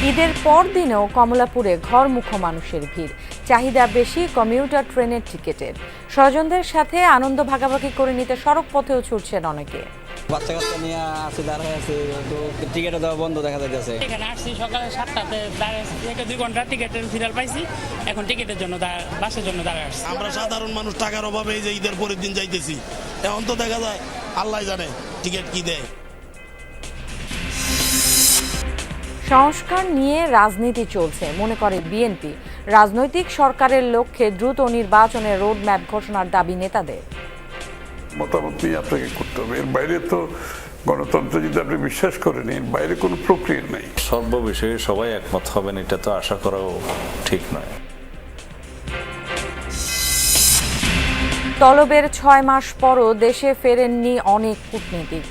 ঈদের পরদিনেও কমলাপুরে ঘরমুখো মানুষের ভিড়, চাহিদা বেশি কমিউটার ট্রেনের টিকিটের। স্বজনদের সাথে আনন্দ ভাগাভাগি করে নিতে সড়ক পথেও ছুটছেন অনেকে। বাচ্চা কাচ্চা নিয়ে আসি, দাঁড়ায় আছে, তো টিকিটে দেওয়া বন্ধ দেখা যাচ্ছে। এখানে আসছি সকালে 7টাতে, দাঁড়িয়ে 2 ঘন্টা টিকিটের ফিরাল পাইছি। এখন টিকিটের জন্য বাসের জন্য দাঁড়ায় আসছি। আমরা সাধারণ মানুষ টাকার অভাবে এই যে ঈদের পরের দিন যাইতেছি, এখন তো দেখা যায় আল্লাহ জানে টিকিট কি দেয়। সংস্কার নিয়ে রাজনীতি চলছে মনে করে বিএনপি। রাজনৈতিক সরকারের লক্ষ্যে দ্রুত নির্বাচনের রোডম্যাপ ঘোষণার দাবি নেতাদের। মতামত নিয়ে আপনাকে করতে হবে, এর বাইরে তো গণতন্ত্র যদি আপনি বিশ্বাস করেন এর বাইরে কোনো প্রক্রিয়া নেই। সর্ববিষয়ে সবাই একমত হবেন এটা তো আশা করাও ঠিক নয়। তলবের 6 মাস পরও দেশে ফেরেননি অনেক কূটনীতিক।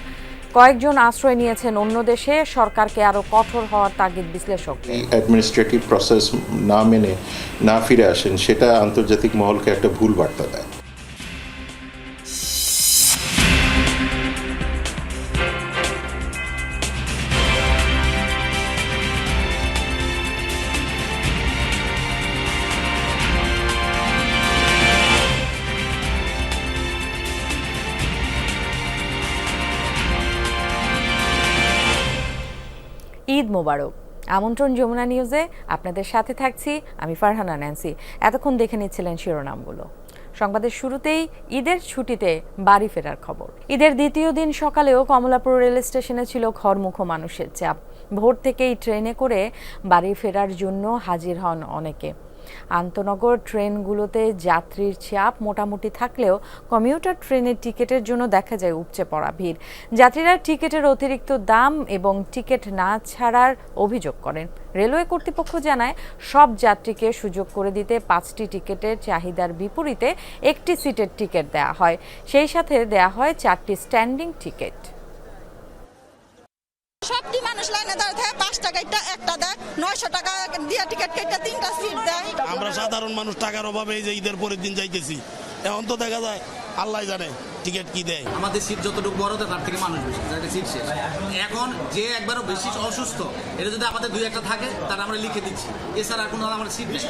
কয়েকজন আশ্রয় নিয়েছেন অন্য দেশে। সরকারকে আরো কঠোর হওয়ার তাগিদ বিশ্লেষকদের। অ্যাডমিনিস্ট্রেটিভ প্রসেস না মেনে না ফিরে আসেন, সেটা আন্তর্জাতিক মহলকে একটা ভুল বার্তা দেয়। ঈদ মোবারক। আমন্ত্রণ যমুনা নিউজে, আপনাদের সাথে থাকছি আমি ফারহানা ন্যান্সি। এতক্ষণ দেখে নিচ্ছিলেন শিরোনামগুলো। সংবাদের শুরুতেই ঈদের ছুটিতে বাড়ি ফেরার খবর। ঈদের দ্বিতীয় দিন সকালেও কমলাপুর রেল স্টেশনে ছিল ঘরমুখো মানুষের চাপ। ভোর থেকেই ট্রেনে করে বাড়ি ফেরার জন্য হাজির হন অনেকে। আন্তনগর ট্রেনগুলোতে যাত্রীর চাপ মোটামুটি থাকলেও কমিউটার ট্রেনের টিকিটের জন্য দেখা যায় উপচে পড়া ভিড়। যাত্রীরা টিকিটের অতিরিক্ত দাম এবং টিকিট না ছাড়ার অভিযোগ করেন। রেলওয়ে কর্তৃপক্ষ জানায় সব যাত্রীকে সুযোগ করে দিতে 5টি টিকিটের চাহিদার বিপরীতে 1টি সিটের টিকিট দেওয়া হয়। সেই সাথে দেওয়া হয় 4টি স্ট্যান্ডিং টিকিট। সবটি মানুষ লাইনে দাঁড়িয়ে থাকে, 5 টাকা একটা দেয়, 900 টাকা দিয়ে টিকিট কেটে 3টা সিট দেয়। আমরা সাধারণ মানুষ টাকার অভাবে এই যে ঈদের পরের দিন যাইতেছি, এখন তো দেখা যায় আল্লাহ জানে টিকিট কি দেয়। আমাদের সিট যতটুকু বড় তার থেকে মানুষ বেশি, সিট শেষ। এখন যে একবারও বেশি অসুস্থ, এটা যদি আমাদের 2-1টা থাকে তাহলে আমরা লিখে দিচ্ছি, এছাড়া কোনো আমাদের সিট বেশি।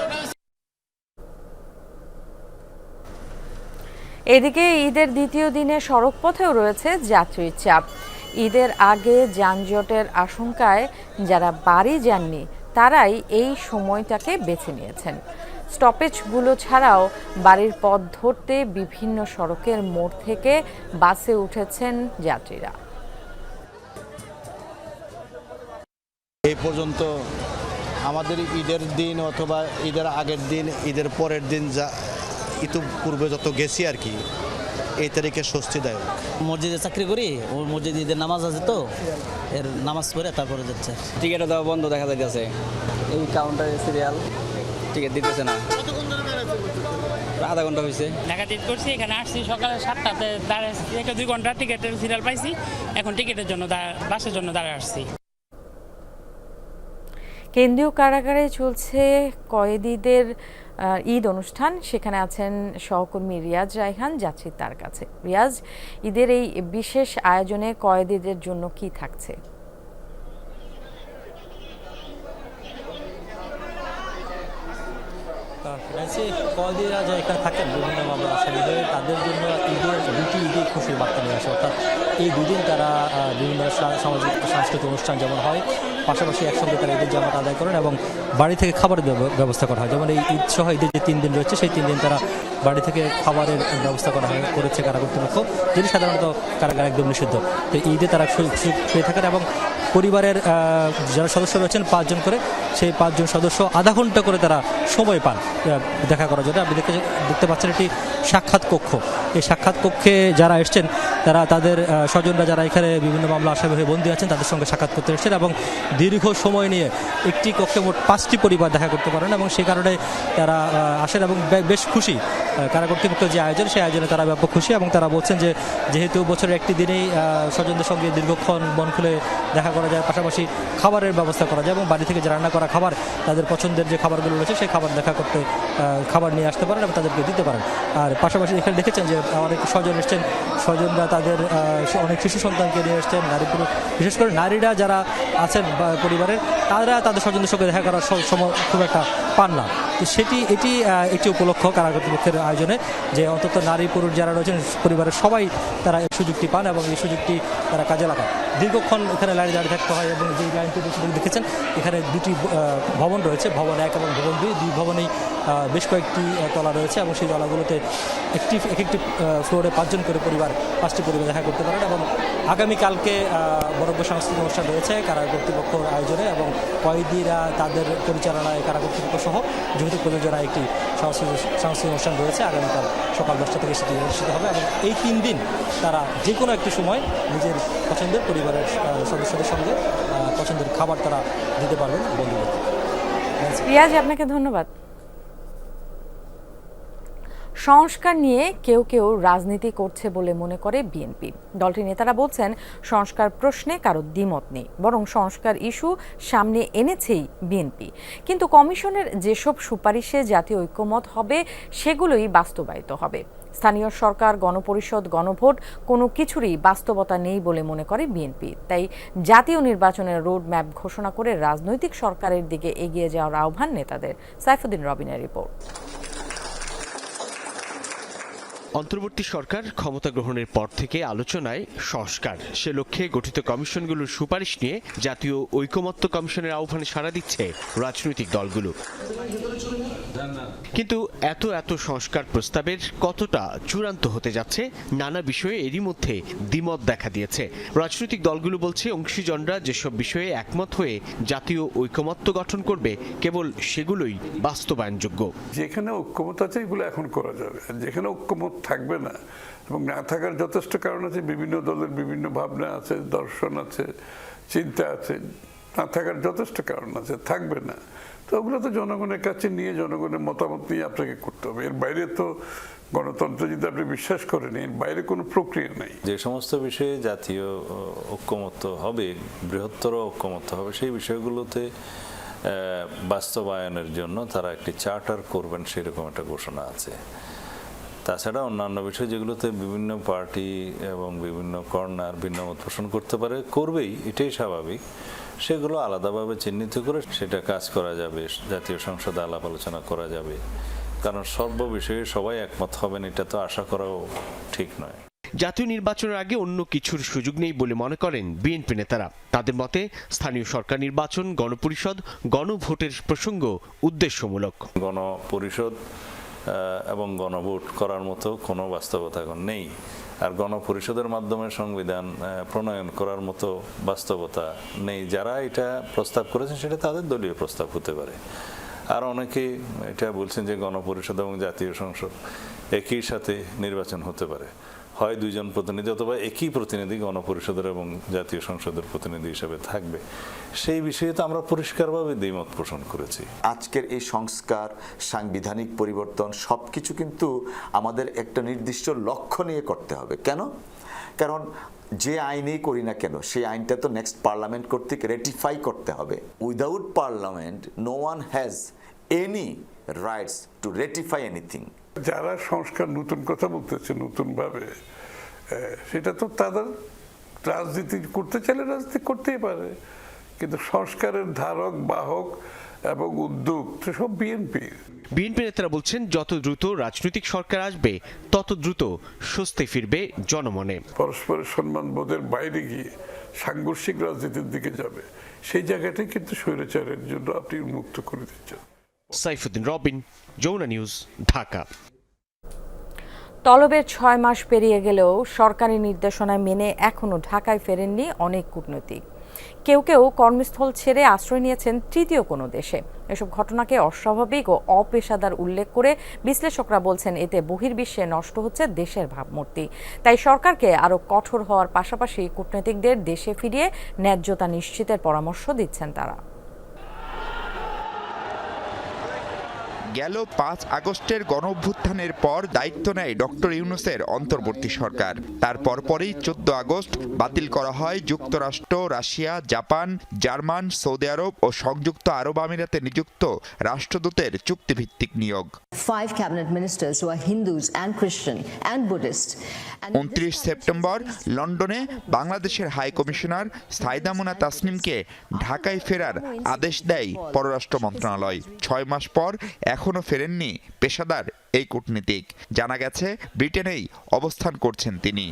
এদিকে ঈদের দ্বিতীয় দিনে সড়ক পথেও রয়েছে যাত্রীর চাপ। ঈদের আগে যানজটের আশঙ্কায় যারা বাড়ি যাননি তারাই এই সময়টাকে বেছে নিয়েছেন। স্টপেজগুলো ছাড়াও বাড়ির পথ ধরতে বিভিন্ন সড়কের মোড় থেকে বাসে উঠেছেন যাত্রীরা। এই পর্যন্ত আমাদের ঈদের দিন অথবা ঈদের আগের দিন, ঈদের পরের দিন যা ইতিপূর্বে যত গেছি আর কি, এই তারিখে স্বস্তিদায়ক। মসজিদে চাকরি করি, ওর মসজিদে ঈদের নামাজ আছে, তো এর নামাজ পড়ে তারপরে যাচ্ছে। টিকিটে দেওয়া বন্ধ দেখা যাচ্ছে। এই কাউন্টারে সিরিয়াল, টিকিট দিতেছে না। আধা ঘন্টা হয়েছে ঢাকা টিকিট করছি। এখানে আসছি সকালে 7টাতে, দাঁড়িয়ে 2 ঘন্টা টিকিটের ফিরাল পাইছি। এখন টিকিটের জন্য বাসের জন্য দাঁড়ায় আসছি। কেন্দ্রীয় কারাগারে চলছে কয়েদিদের ঈদ অনুষ্ঠান। সেখানে আছেন সহকর্মী রিয়াজ রায়হান, যাচ্ছি তার কাছে। রিয়াজ, ঈদের এই বিশেষ আয়োজনে কয়েদিদের জন্য কি থাকছে? কয়েদিরা যা এখানে থাকেন বিভিন্ন মামলা আসামি হয়ে, তাদের জন্য ঈদের দুটি ঈদে খুশির বার্তা নিয়ে আসে। অর্থাৎ এই দুদিন তারা বিভিন্ন সামাজিক সাংস্কৃতিক অনুষ্ঠান যেমন হয়, পাশাপাশি একসঙ্গে তারা ঈদের জামাত আদায় করেন এবং বাড়ি থেকে খাবারের ব্যবস্থা করা হয়। যেমন এই ঈদ সহ ঈদের যে 3 দিন রয়েছে, সেই 3 দিন তারা বাড়ি থেকে খাবারের ব্যবস্থা করেছে কারা কর্তৃপক্ষ, যেটি সাধারণত কারাগার একদম নিষিদ্ধ। তো ঈদে তারা পেয়ে থাকেন এবং পরিবারের যারা সদস্য রয়েছেন 5 জন করে, সেই 5 জন সদস্য আধা ঘন্টা করে তারা সময় পান দেখা করার জন্য। আপনি দেখতে পাচ্ছেন এটি সাক্ষাৎ কক্ষ। এই সাক্ষাৎ কক্ষে যারা এসছেন তারা তাদের স্বজনরা যারা এখানে বিভিন্ন মামলা আসামি হয়ে বন্দী আছেন তাদের সঙ্গে সাক্ষাৎ করতে এসেছেন এবং দীর্ঘ সময় নিয়ে একটি কক্ষে মোট 5টি পরিবার দেখা করতে পারেন এবং সেই কারণে তারা আসেন এবং বেশ খুশি। কারা কর্তৃপক্ষ যে আয়োজন, সেই আয়োজনে তারা ব্যাপক খুশি এবং তারা বলছেন যে যেহেতু বছরের একটি দিনেই স্বজনদের সঙ্গে দীর্ঘক্ষণ মন খুলে দেখা করা যায়, পাশাপাশি খাবারের ব্যবস্থা করা যায় এবং বাড়ি থেকে যে রান্না করা খাবার তাদের পছন্দের যে খাবারগুলো রয়েছে সেই খাবার দেখা করতে খাবার নিয়ে আসতে পারেন এবং তাদেরকে দিতে পারেন। আর পাশাপাশি এখানে দেখেছেন যে অনেক স্বজন এসছেন, স্বজনরা তাদের অনেক শিশু সন্তানকে নিয়ে এসছেন, নারী পুরুষ, বিশেষ করে নারীরা যারা আছেন পরিবারের তারা তাদের স্বজনদের সঙ্গে দেখা করার সময় খুব একটা পান না। তো এটি একটি উপলক্ষ কারা কর্তৃপক্ষের আয়োজনে যে অন্তত নারী পুরুষ যারা রয়েছেন পরিবারের সবাই তারা এই সুযোগটি পান এবং এই সুযোগটি তারা কাজে লাগান। দীর্ঘক্ষণ এখানে লাইনে দাঁড়িয়ে থাকতে হয় এবং যে লাইনটি দেখেছেন এখানে দুটি ভবন রয়েছে, ভবন 1 এবং ভবন 2, দুই ভবনেই বেশ কয়েকটি তলা রয়েছে এবং সেই তলাগুলোতে একটি ফ্লোরে 5 জন করে পরিবার 5টি পরিবার দেখা করতে পারেন। এবং আগামীকালকে বড় সাংস্কৃতিক অনুষ্ঠান রয়েছে কারা কর্তৃপক্ষের আয়োজনে এবং কয়েদিরা তাদের পরিচালনায় কারা কর্তৃপক্ষ সহ যেহেতু প্রযোজনা একটি সাংস্কৃতিক অনুষ্ঠান রয়েছে আগামীকাল সকাল 10টা থেকে সেটি অনুষ্ঠিত হবে এবং এই 3 দিন তারা যে কোনো একটি সময় নিজের পছন্দের পরিবারের সদস্যদের সঙ্গে পছন্দের খাবার তারা দিতে পারবেন বন্ধুদের। রিয়াজ, আপনাকে ধন্যবাদ। সংস্কার নিয়ে কেউ কেউ রাজনীতি করছে বলে মনে করে বিএনপি। দলটির নেতারা বলছেন সংস্কার প্রশ্নে কারো দ্বিমত নেই, বরং সংস্কার ইস্যু সামনে এনেছেই বিএনপি। কিন্তু কমিশনের যেসব সুপারিশে জাতীয় ঐক্যমত হবে সেগুলোই বাস্তবায়িত হবে। স্থানীয় সরকার, গণপরিষদ, গণভোট কোনো কিছুরই বাস্তবতা নেই বলে মনে করে বিএনপি। তাই জাতীয় নির্বাচনের রোড ম্যাপ ঘোষণা করে রাজনৈতিক সরকারের দিকে এগিয়ে যাওয়ার আহ্বান নেতাদের। সাইফুদ্দিন রবিনের রিপোর্ট। অন্তর্বর্তী সরকার ক্ষমতা গ্রহণের পর থেকে আলোচনায় সংস্কার, সে লক্ষ্যে গঠিত কমিশনগুলোর সুপারিশ নিয়ে জাতীয় ঐকমত্য কমিশনের আহ্বানে সাড়া দিচ্ছে রাজনৈতিক দলগুলো। কিন্তু এত সংস্কার প্রস্তাবের কতটা চূড়ান্ত হতে যাচ্ছে নানা বিষয়ে এরই মধ্যে দ্বিমত দেখা দিয়েছে। রাজনৈতিক দলগুলো বলছে অংশীজনরা যেসব বিষয়ে একমত হয়ে জাতীয় ঐকমত্য গঠন করবে কেবল সেগুলোই বাস্তবায়নযোগ্য। যেখানে ঐক্যমত আছে এগুলো এখন করা যাবে, যেখানে ঐক্যমত থাকবে না এবং না থাকার যথেষ্ট কারণ আছে, বিভিন্ন দলের বিভিন্ন ভাবনা আছে, দর্শন আছে, চিন্তা আছে, না থাকার যথেষ্ট কারণ আছে, থাকবে না। তো ওগুলো তো জনগণের কাছে নিয়ে জনগণের মতামত নিয়ে আপনাকে করতে হবে। এর বাইরে তো গণতন্ত্র যদি আপনি বিশ্বাস করেন এর বাইরে কোনো প্রক্রিয়া নেই। যে সমস্ত বিষয়ে জাতীয় ঐক্যমত্য হবে, বৃহত্তর ঐক্যমত্য হবে, সেই বিষয়গুলোতে বাস্তবায়নের জন্য তারা একটি চার্টার করবেন সেরকম একটা ঘোষণা আছে। তাছাড়া অন্যান্য বিষয় যেগুলোতে বিভিন্ন পার্টি এবং বিভিন্ন কর্নার ভিন্ন মত পোষণ করতে পারে, করবেই, এটাই স্বাভাবিক। সেগুলো আলাদাভাবে চিহ্নিত করে সেটা কাজ করা যাবে, জাতীয় সংসদে আলাপ আলোচনা করা যাবে। কারণ সর্ব বিষয়ে সবাই একমত হবেন এটা তো আশা করাও ঠিক নয়। জাতীয় নির্বাচনের আগে অন্য কিছুর সুযোগ নেই বলে মনে করেন বিএনপি নেতারা। তাদের মতে স্থানীয় সরকার নির্বাচন, গণপরিষদ, গণভোটের প্রসঙ্গ উদ্দেশ্যমূলক। গণপরিষদ এবং গণভোট করার মতো কোনো বাস্তবতা এখন নেই। আর গণপরিষদের মাধ্যমে সংবিধান প্রণয়ন করার মতো বাস্তবতা নেই। যারা এটা প্রস্তাব করেছেন সেটা তাদের দলীয় প্রস্তাব হতে পারে। আর অনেকে এটা বলছেন যে গণপরিষদ এবং জাতীয় সংসদ একই সাথে নির্বাচন হতে পারে, হয় 2 জন প্রতিনিধি অথবা একই প্রতিনিধি গণপরিষদের এবং জাতীয় সংসদের প্রতিনিধি হিসেবে থাকবে। সেই বিষয়ে তো আমরা পরিষ্কারভাবে দ্বিমত পোষণ করেছি। আজকের এই সংস্কার, সাংবিধানিক পরিবর্তন সবকিছু কিন্তু আমাদের একটা নির্দিষ্ট লক্ষ্য নিয়ে করতে হবে। কেন? কারণ যে আইনেই করি না কেন সেই আইনটা তো নেক্সট পার্লামেন্ট কর্তৃক রেটিফাই করতে হবে। Without parliament no one has any rights to ratify anything. যারা সংস্কার নতুন কথা বলতেছে নতুনভাবে, সেটা তো তাদের রাজনীতি করতে চাইলে রাজনীতি করতেই পারে, কিন্তু সংস্কারের ধারক বাহক এবং উদ্যোগ সব বিএনপি নেতারা বলছেন যত দ্রুত রাজনৈতিক সরকার আসবে তত দ্রুত স্বস্তি ফিরবে জনমনে। পরস্পরের সম্মান বোধের বাইরে গিয়ে সাংঘর্ষিক রাজনীতির দিকে যাবে, সেই জায়গাটাই কিন্তু স্বৈরাচারের জন্য আপনি উন্মুক্ত করে দিচ্ছেন। সাইফুদ্দিন রবিন, যমুনা নিউজ, ঢাকা। তলবের 6 মাস পেরিয়ে গেলেও সরকারি নির্দেশনা মেনে এখনো ঢাকায় ফেরেননি অনেক কূটনৈতিক। কেউ কেউ কর্মস্থল ছেড়ে আশ্রয় নিয়েছেন তৃতীয় কোনো দেশে। এসব ঘটনাকে অস্বাভাবিক ও অপেশাদার উল্লেখ করে বিশ্লেষকরা বলছেন এতে বহির্বিশ্বে নষ্ট হচ্ছে দেশের ভাবমূর্তি। তাই সরকারকে আরও কঠোর হওয়ার পাশাপাশি কূটনীতিকদের দেশে ফিরিয়ে ন্যায্যতা নিশ্চিতের পরামর্শ দিচ্ছেন তারা। গেল 5 আগস্টের গণঅভ্যুত্থানের পর দায়িত্ব নেয় ডক্টর ইউনূসের অন্তর্বর্তী সরকার। তার পরপরই 14 আগস্ট বাতিল করা হয় যুক্তরাষ্ট্র, রাশিয়া, জাপান, জার্মান, সৌদি আরব ও সংযুক্ত আরব আমিরাতে নিযুক্ত রাষ্ট্রদূতের চুক্তিভিত্তিক নিয়োগ। 5 cabinet ministers who are Hindus and Christian and Buddhist. 29 September লন্ডনে বাংলাদেশের হাই কমিশনার সাইদা মুনা তাসনিমকে ঢাকায় ফেরার আদেশ দেয় পররাষ্ট্র মন্ত্রণালয়। 6 মাস পর এখনো ফেরেননি পেশাদার এই কূটনীতিক। জানা গেছে ব্রিটেনেই অবস্থান করছেন তিনি।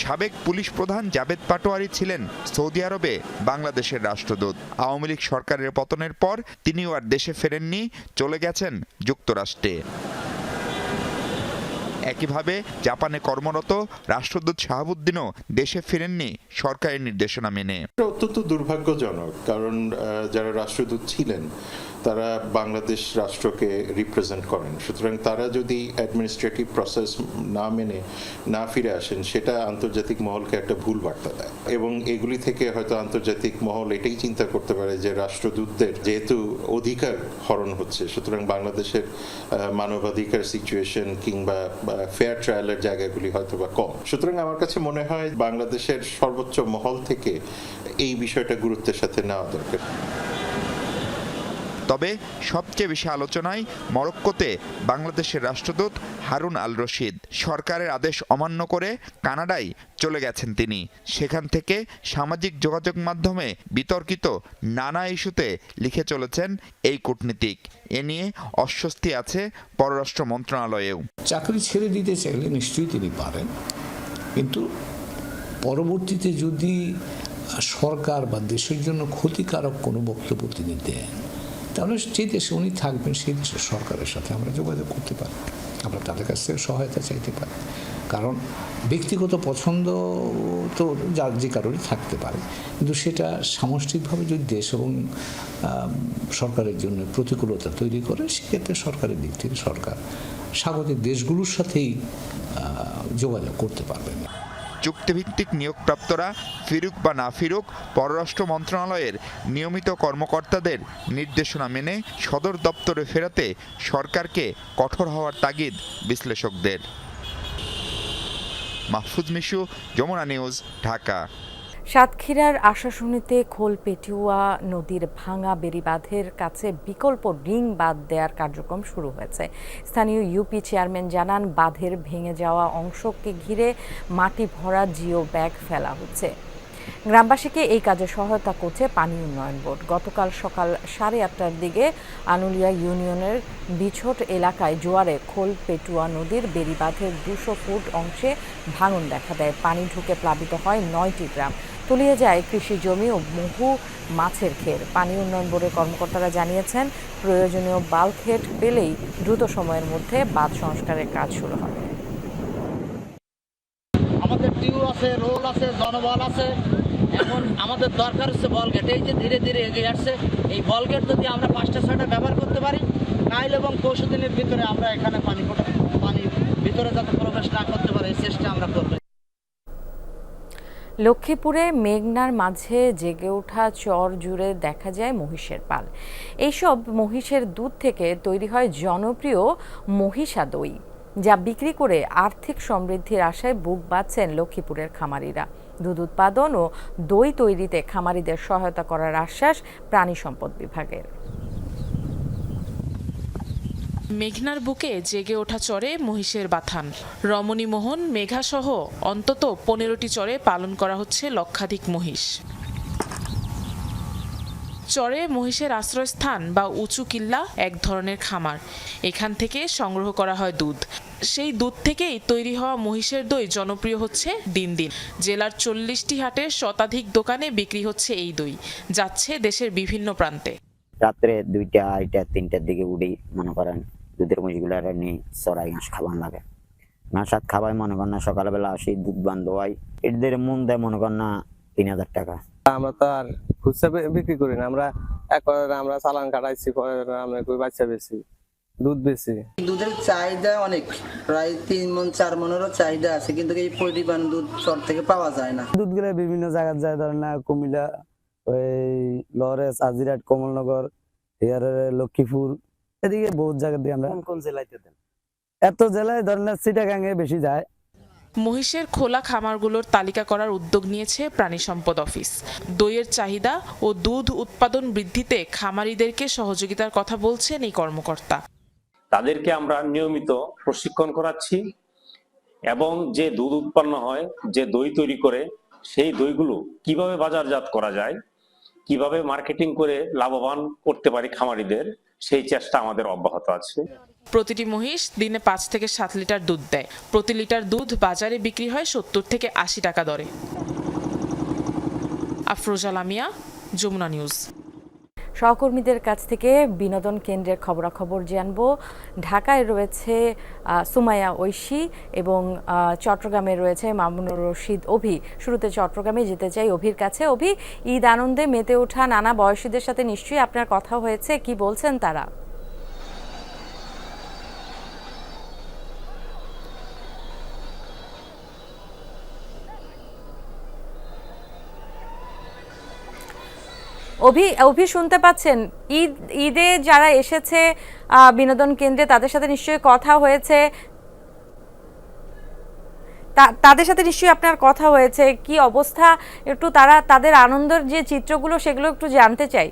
সাবেক পুলিশ প্রধান জাবেদ পাটোয়ারি ছিলেন সৌদি আরবে বাংলাদেশের রাষ্ট্রদূত। আওয়ামী লীগ সরকারের পতনের পর তিনিও আর দেশে ফেরেননি, চলে গেছেন যুক্তরাষ্ট্রে। একইভাবে জাপানে কর্মরত রাষ্ট্রদূত শাহাবুদ্দিনও দেশে ফিরেননি সরকারি নির্দেশনা মেনে। অত্যন্ত দুর্ভাগ্যজনক, কারণ যারা রাষ্ট্রদূত ছিলেন তারা বাংলাদেশ রাষ্ট্রকে রিপ্রেজেন্ট করেন। সুতরাং তারা যদি অ্যাডমিনিস্ট্রেটিভ প্রসেস না মেনে না ফিরে আসেন, সেটা আন্তর্জাতিক মহলকে একটা ভুল বার্তা দেয়। এবং এগুলি থেকে হয়তো আন্তর্জাতিক মহল এটাই চিন্তা করতে পারে যে রাষ্ট্রদূতদের যেহেতু অধিকার হরণ হচ্ছে, সুতরাং বাংলাদেশের মানবাধিকার সিচুয়েশন কিংবা ফেয়ার ট্রায়ালের জায়গাগুলি হয়তো বা কম। সুতরাং আমার কাছে মনে হয় বাংলাদেশের সর্বোচ্চ মহল থেকে এই বিষয়টা গুরুত্বের সাথে নেওয়া দরকার। তবে সবচেয়ে বেশি আলোচনায় মরক্কোতে বাংলাদেশের রাষ্ট্রদূত হারুন আল রশিদ। সরকারের আদেশ অমান্য করে কানাডায় চলে গেছেন তিনি। সেখান থেকে সামাজিক যোগাযোগ মাধ্যমে বিতর্কিত নানা ইস্যুতে লিখে চলেছেন এই কূটনীতিক। এ নিয়ে অস্বস্তি আছে পররাষ্ট্র মন্ত্রণালয়েও। চাকরি ছেড়ে দিতে চাইলে নিশ্চয়ই তিনি পারেন, কিন্তু পরবর্তীতে যদি সরকার বা দেশের জন্য ক্ষতিকারক কোনো বক্তব্য তিনি দেন, তাহলে যে দেশে উনি থাকবেন সেই দেশের সরকারের সাথে আমরা যোগাযোগ করতে পারি, আমরা তাদের কাছ থেকে সহায়তা চাইতে পারি। কারণ ব্যক্তিগত পছন্দ তো যার যে কারণে থাকতে পারে, কিন্তু সেটা সামষ্টিকভাবে যদি দেশ এবং সরকারের জন্য প্রতিকূলতা তৈরি করে, সেক্ষেত্রে সরকারের দিক থেকে সরকার স্বাগতিক দেশগুলোর সাথেই যোগাযোগ করতে পারবে না। চুক্তিভিত্তিক নিয়োগপ্রাপ্তরা ফিরুক বা না ফিরুক, পররাষ্ট্র মন্ত্রণালয়ের নিয়মিত কর্মকর্তাদের নির্দেশনা মেনে সদর দপ্তরে ফেরাতে সরকারকে কঠোর হওয়ার তাগিদ বিশ্লেষকদের। মাহফুজ মিশু, যমুনা নিউজ, ঢাকা। সাতক্ষীরার আশাশুনিতে খোলপেটুয়া নদীর ভাঙা বেড়িবাঁধের কাছে বিকল্প রিং বাঁধ দেওয়ার কার্যক্রম শুরু হয়েছে। স্থানীয় ইউপি চেয়ারম্যান জানান, বাঁধের ভেঙে যাওয়া অংশকে ঘিরে মাটি ভরা জিও ব্যাগ ফেলা হচ্ছে। গ্রামবাসীকে এই কাজে সহায়তা করছে পানি উন্নয়ন বোর্ড। গতকাল সকাল 8:30টার দিকে আনুলিয়া ইউনিয়নের বিছট এলাকায় জোয়ারে খোলপেটুয়া নদীর বেড়িবাঁধের 200 ফুট অংশে ভাঙন দেখা দেয়। পানি ঢুকে প্লাবিত হয় 9টি গ্রাম, তলিয়ে যায় কৃষি জমি ও বহু মাছের ঘের। পানি উন্নয়ন বোর্ডের কর্মকর্তারা জানিয়েছেন, প্রয়োজনীয় বাল্কহেড পেলেই দ্রুত সময়ের মধ্যে বাঁধ সংস্কারের কাজ শুরু হবে। আমাদের টিউ আছে, রোল আছে, জনবল আছে। এখন আমাদের দরকার হচ্ছে বলগেট। এই যে ধীরে ধীরে এগিয়ে আসছে, এই বলগেট যদি আমরা 5টা-6টা ব্যবহার করতে পারি, নাইল এবং 20 দিনের ভিতরে আমরা এখানে পানি ভিতরে যাতে প্রবেশ না করতে পারে, এই চেষ্টা আমরা করব। লক্ষ্মীপুরে মেঘনার মাঝে জেগে ওঠা চর জুড়ে দেখা যায় মহিষের পাল। এইসব মহিষের দুধ থেকে তৈরি হয় জনপ্রিয় মহিষা দই, যা বিক্রি করে আর্থিক সমৃদ্ধির আশায় বুক বাঁধছেন লক্ষ্মীপুরের খামারিরা। দুধ উৎপাদন ও দই তৈরিতে খামারিদের সহায়তা করার আশ্বাস প্রাণী সম্পদ বিভাগের। মেঘনার বুকে জেগে ওঠা চরে মহিষের বাথান। রমণীমোহন, মেঘাসহ অন্তত 15টি চরে পালন করা হচ্ছে লক্ষাধিক মহিষ। চরে মহিষের আশ্রয়স্থান বা উঁচু কিল্লা এক ধরনের খামার। এখান থেকে সংগ্রহ করা হয় দুধ। সেই দুধ থেকেই তৈরি হওয়া মহিষের দই জনপ্রিয় হচ্ছে দিন দিন। জেলার 40টি হাটের শতাধিক দোকানে বিক্রি হচ্ছে এই দই, যাচ্ছে দেশের বিভিন্ন প্রান্তে। রাত্রে 2টা, 2টা, 3টার দিকে উঠেই মনে করেন দুধের মহিষগুলো নিয়ে চড়াই ঘাস খাবার লাগে। ঘাস হাত খাবাই মনে করেন না, সকালবেলা আসি দুধ বান্ধ হয়, এদের মন দেয় মনে করেন না 3000 টাকা। আমরা তো আর খুচরা বিক্রি করি না, আমরা আমরা চালান কাটাইছি, আমরা বাচ্চা বেশি, দুধ বেশি। দুধের চাহিদা অনেক, প্রায় 3 মণ 4 মণেরও চাহিদা আছে, কিন্তু এই পরিমাণ দুধ চর থেকে পাওয়া যায় না। দুধগুলো বিভিন্ন জায়গায় যায়, ধরেন না কুমিল্লা, ওই লরেন্স, আজিরাট, কমলনগর, এর লক্ষ্মীপুর এদিকে বহুত জায়গা দিয়ে আমরা কোন জেলাতে দেন? এত জেলায় ধরেন চিটাগাঙে বেশি যায়। মহিষের খোলা খামারগুলোর তালিকা করার উদ্যোগ নিয়েছে প্রাণী সম্পদ অফিস। দইয়ের চাহিদা ও দুধ উৎপাদন বৃদ্ধিতে খামারিদেরকে সহযোগিতার কথা বলছেন এই কর্মকর্তা। তাদেরকে আমরা নিয়মিত প্রশিক্ষণ করাচ্ছি এবং যে দুধ উৎপন্ন হয়, যে দই তৈরি করে, সেই দইগুলো কিভাবে বাজারজাত করা যায়, কিভাবে মার্কেটিং করে লাভবান করতে পারি খামারিদের, সেই চেষ্টা আমাদের অব্যাহত আছে। প্রতিটি মহিষ দিনে 5 থেকে 7 লিটার দুধ দেয়। প্রতি লিটার দুধ বাজারে বিক্রি হয় 70 থেকে 80 টাকা দরে। আফরোজা লামিয়া, যমুনা নিউজ। সহকর্মীদের কাছ থেকে বিনোদন কেন্দ্রের খবরাখবর জানবো। ঢাকায় রয়েছে সুমাইয়া ঐশী এবং চট্টগ্রামে রয়েছে মামুনুর রশিদ অভি। শুরুতে চট্টগ্রামে যেতে চাই অভির কাছে। অভি, ঈদ আনন্দে মেতে ওঠা নানা বয়সীদের সাথে নিশ্চয়ই আপনার কথা হয়েছে, কি বলছেন তারা? অভি শুনতে পাচ্ছেন? ঈদে যারা এসেছে বিনোদন কেন্দ্রে তাদের সাথে নিশ্চয়ই কথা হয়েছে, তাদের সাথে নিশ্চয়ই আপনার কথা হয়েছে। কি অবস্থা একটু তাদের আনন্দের যে চিত্রগুলো সেগুলো একটু জানতে চাই।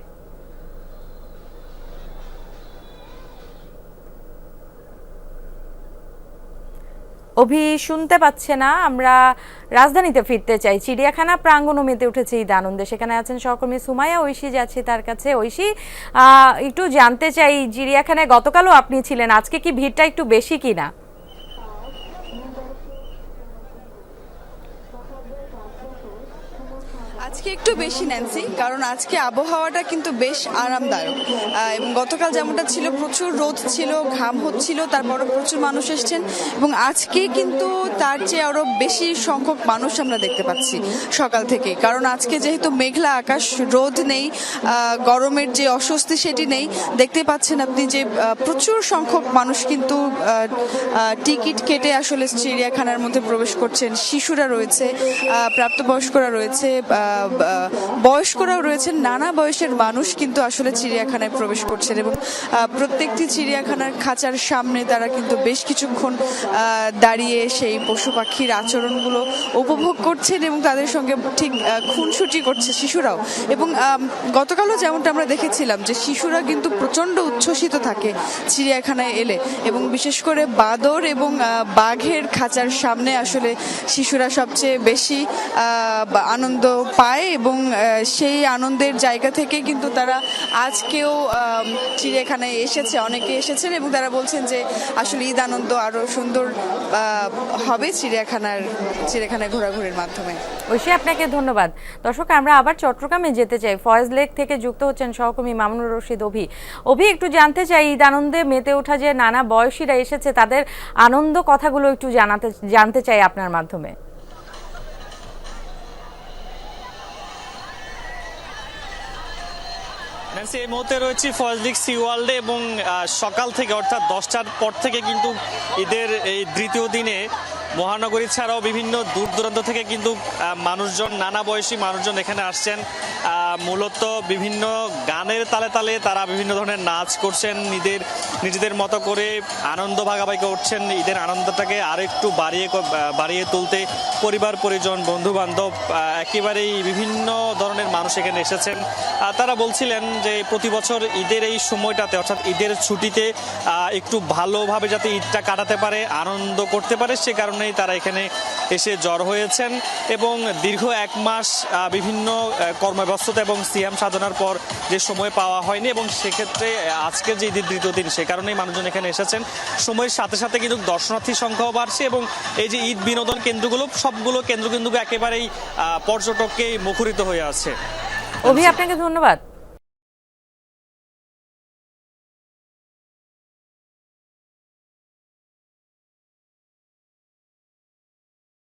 অভি শুনতে পাচ্ছে না। আমরা রাজধানীতে ফিরতে চাই। চিড়িয়াখানা প্রাঙ্গণও মেতে উঠেছে ঈদ আনন্দে। সেখানে আছেন সহকর্মী সুমাইয়া ঐশী, যাচ্ছে তার কাছে। ঐশী, একটু জানতে চাই, চিড়িয়াখানায় গতকালও আপনি ছিলেন, আজকে কি ভিড়টা একটু বেশি কিনা? আজকে একটু বেশি ন্যান্সি, কারণ আজকে আবহাওয়াটা কিন্তু বেশ আরামদায়ক। এবং গতকাল যেমনটা ছিল, প্রচুর রোদ ছিল, ঘাম হচ্ছিল, তারপরও প্রচুর মানুষ এসছেন। এবং আজকে কিন্তু তার চেয়ে আরও বেশি সংখ্যক মানুষ আমরা দেখতে পাচ্ছি সকাল থেকে, কারণ আজকে যেহেতু মেঘলা আকাশ, রোদ নেই, গরমের যে অস্বস্তি সেটি নেই। দেখতে পাচ্ছেন আপনি যে প্রচুর সংখ্যক মানুষ কিন্তু টিকিট কেটে আসলে চিড়িয়াখানার মধ্যে প্রবেশ করছেন। শিশুরা রয়েছে, প্রাপ্তবয়স্করা রয়েছে, বয়স্করাও রয়েছেন, নানা বয়সের মানুষ কিন্তু আসলে চিড়িয়াখানায় প্রবেশ করছেন। এবং প্রত্যেকটি চিড়িয়াখানার খাঁচার সামনে তারা কিন্তু বেশ কিছুক্ষণ দাঁড়িয়ে সেই পশু পাখির আচরণগুলো উপভোগ করছেন এবং তাদের সঙ্গে ঠিক খুনসুটি করছে শিশুরাও। এবং গতকালও যেমনটা আমরা দেখেছিলাম যে শিশুরা কিন্তু প্রচণ্ড উচ্ছ্বসিত থাকে চিড়িয়াখানায় এলে, এবং বিশেষ করে বাদর এবং বাঘের খাঁচার সামনে আসলে শিশুরা সবচেয়ে বেশি আনন্দ পায়। এবং সেই আনন্দের জায়গা থেকে কিন্তু তারা আজকেও চিড়িয়াখানায় এসেছে, অনেকে এসেছেন এবং তারা বলছেন যে আসলে ঈদ আনন্দ আরো সুন্দর হবে চিড়িয়াখানায় ঘোরাঘুরির মাধ্যমে। ঐশী, আপনাকে ধন্যবাদ। দর্শক, আমরা আবার চট্টগ্রামে যেতে চাই। ফয়েজ লেক থেকে যুক্ত হচ্ছেন সহকর্মী মামুনুর রশিদ অভি। একটু জানতে চাই, ঈদ আনন্দে মেতে ওঠা যে নানা বয়সীরা এসেছে তাদের আনন্দ কথাগুলো একটু জানতে চাই আপনার মাধ্যমে। এই মুহূর্তে রয়েছি ফয়েজ লেক সি ওয়ার্ল্ডে এবং সকাল থেকে অর্থাৎ 10টার পর থেকে কিন্তু ঈদের এই দ্বিতীয় দিনে মহানগরী ছাড়াও বিভিন্ন দূর দূরান্ত থেকে কিন্তু মানুষজন, নানা বয়সী মানুষজন এখানে আসছেন। মূলত বিভিন্ন গানের তালে তালে তারা বিভিন্ন ধরনের নাচ করছেন, নিজেদের মতো করে আনন্দ ভাগাভাগি করছেন। ঈদের আনন্দটাকে আরো একটু বাড়িয়ে তুলতে পরিবার পরিজন, বন্ধু বান্ধব, একেবারেই বিভিন্ন ধরনের মানুষ এখানে এসেছেন। তারা বলছিলেন যে প্রতি বছর ঈদের এই সময়টাতে অর্থাৎ ঈদের ছুটিতে একটু ভালোভাবে যাতে ঈদটা কাটাতে পারে, আনন্দ করতে পারে, সে কারণেই তারা এখানে এসে জড় হয়েছেন। এবং দীর্ঘ 1 মাস বিভিন্ন কর্মব্যস্ততা এবং সিয়াম সাধনার পর যে সময় পাওয়া হয়নি, এবং সেক্ষেত্রে আজকের যে ঈদের দ্বিতীয় দিন সে কারণেই মানুষজন এখানে এসেছেন। সময়ের সাথে সাথে কিন্তু দর্শনার্থীর সংখ্যাও বাড়ছে এবং এই যে ঈদ বিনোদন কেন্দ্রগুলো, সবগুলো কেন্দ্র কিন্তু একেবারেই পর্যটককে মুখরিত হয়ে আছে। অভি, আপনাকে ধন্যবাদ।